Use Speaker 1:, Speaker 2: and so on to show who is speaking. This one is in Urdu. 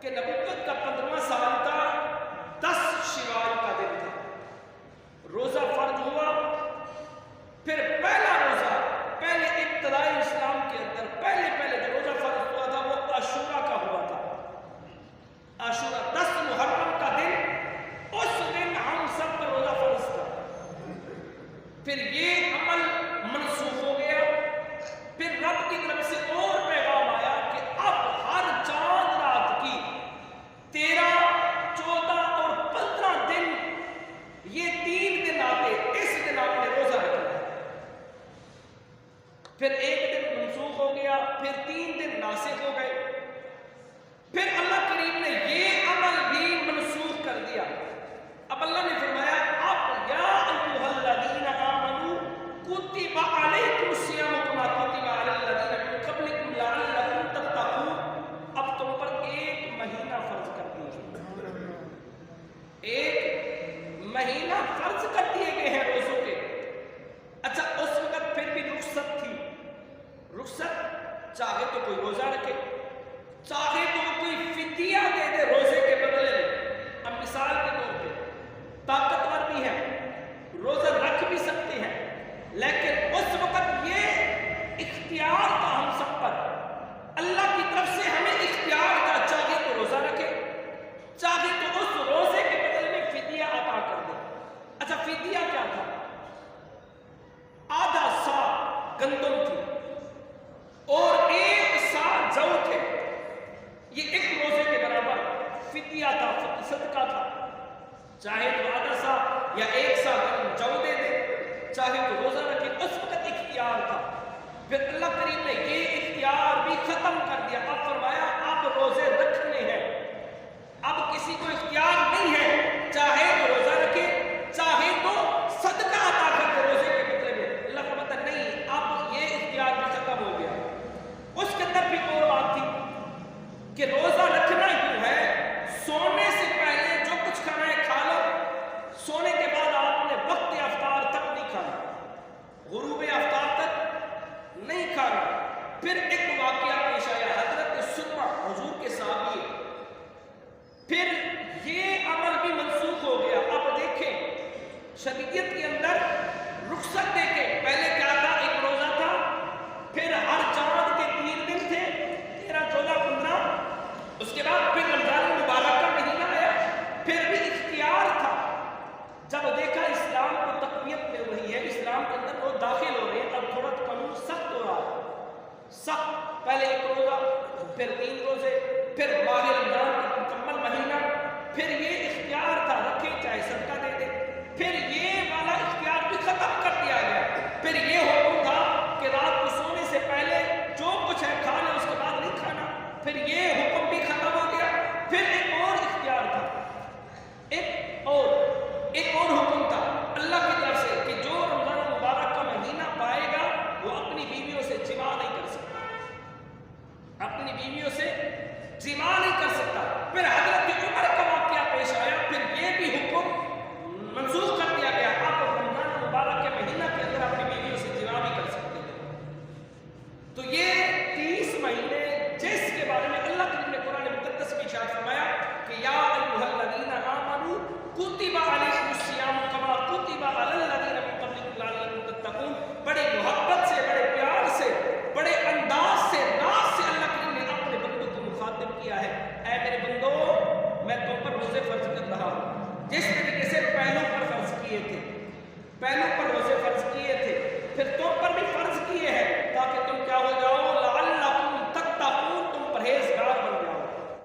Speaker 1: کہ نبوت کا 15واں سال تھا، 10 شوال کا دن تھا، روزہ فرض ہوا۔ پھر پہلا روزہ پہلے ابتدائی اسلام کے اندر پہلے جو روزہ فرض ہوا تھا وہ عاشورہ کا ہوا تھا۔ عاشورہ 10 محرم کا دن، اس دن ہم سب پر روزہ فرض تھا۔ پھر یہ عمل منسوخ ہو گیا۔ پھر رب کی طرف سے اور پیغام آیا کہ اب ہر چاند رات کی 13، 14 اور 15 دن، یہ 3 دن آتے، اس دن آپ نے روزہ رکھنا ہے۔ پھر ایک دن منسوخ ہو گیا، پھر 3 دن ناسخ ہو گئے۔ پھر اللہ کریم نے یہ عمل بھی منسوخ کر دیا۔ اب اللہ نے فرمایا اب یا ایھا الذین آمنوا کتب علیکم الصیام کما کتب علی الذین من قبلکم لعلکم تتقون۔ اب تم پر ایک مہینہ فرض کر دیا، ایک مہینہ فرض کر دیے گئے ہیں روزوں کے۔ اچھا اس وقت پھر بھی رخصت تھی، رخصت چاہے تو کوئی روزہ رکھے، چاہے تو کوئی فدیہ دے دے روزے کے بدلے میں۔ اب مثال کے طور پہ طاقتور بھی ہیں، روزہ رکھ بھی سکتے ہیں، لیکن اس وقت یہ اختیار تھا ہم سب پر، اللہ کی طرف سے ہمیں اختیار تھا، چاہے تو روزہ رکھے، چاہے تو اس روزے کے بدلے میں فدیہ عطا کر دے۔ اچھا فدیہ کیا تھا؟ آدھا سا گندم تھی اور 1 سا جو تھے، یہ ایک روزے کے برابر فدیہ تھا، صدقہ تھا۔ چاہے تو آدھا سا یا 1 سا جو دے دے، چاہے تو روزہ رکھے، اس وقت اختیار تھا۔ پھر اللہ کریم نے یہ اختیار بھی ختم کر دیا۔ اب فرمایا اب روزے رکھنے ہیں، اب کسی کو اختیار نہیں ہے، چاہے تو روزہ رکھے، چاہے تو صدقہ عطا کر دے روزے کے بدلے میں۔ اللہ فرماتا نہیں، اب یہ اختیار بھی ختم ہو گیا۔ اس کے اندر بھی اور بات تھی کہ روزہ رکھنا کیوں ہے؟ سونے سے پہلے جو کچھ کھانا ہے کھا لو، سونے کے بعد آپ نے وقت افطار تک نہیں کھانا، غروب افطار تک نہیں کھانا۔ پھر ایک واقعہ پیش آیا، حضرت سلمہ حضور کے صحابی، پھر یہ عمل بھی منسوخ ہو گیا۔ اب دیکھیں شریعت کے اندر رخصت دے کے پہلے کیا تھا؟ ایک روزہ تھا، پھر ہر چاند کے 3 دن تھے، 13، 14، 15، اس کے بعد پھر رمضان المبارک کا مہینہ آیا، پھر بھی اختیار تھا۔ جب دیکھا اسلام کو تقویت مل رہی ہے، اسلام کے اندر وہ داخل ہو رہے ہیں، اب تھوڑا قانون سخت ہو رہا ہے، سخت، پہلے 1 روزہ، پھر 3 روزے، پھر ماہ رمضان کا مکمل مہینہ، پھر یہ اختیار تھا رکھے چاہے صدقہ دے دے، پھر یہ والا اختیار بھی ختم کر دیا گیا۔ پھر یہ حکم تھا کہ رات کو سونے سے پہلے جو کچھ ہے کھا لے، اس کے بعد نہیں کھانا، پھر یہ حکم بھی ختم ہو گیا۔ پھر ایک اور اختیار تھا، ایک اور حکم تھا اللہ کی طرف سے کہ جو رمضان المبارک کا مہینہ پائے گا وہ اپنی بیویوں سے جماع نہیں کر سکتا، اپنی بیویوں سے جماع نہیں کر سکتا۔ پھر حضرت عمر کا واقعہ پیش آیا، پھر یہ بھی حکم منسوخ کر دیا گیا، آپ رمضان المبارک کے مہینہ کے اندر اپنی بیویوں سے جماع بھی کر سکتے ہیں۔ تو یہ 30 مہینے جس کے بارے میں اللہ کریم نے قرآن مقدس میں ارشاد فرمایا کہ یا ایھا الذین آمنوا کتب علیکم الصیام کما کتب علی الذین من قبلکم لعلکم تتقون، بڑے محبت سے، بڑے پیار سے، بڑے انداز سے، ناز سے اللہ کریم نے اپنے بندوں کو مخاطب کیا ہے، اے میرے بندو میں تم پر روزے فرض کر رہا ہوں، جس طریقے سے پہلوں پر فرض کیے تھے، پہلوں پر روزے فرض کیے تھے، پھر تم پر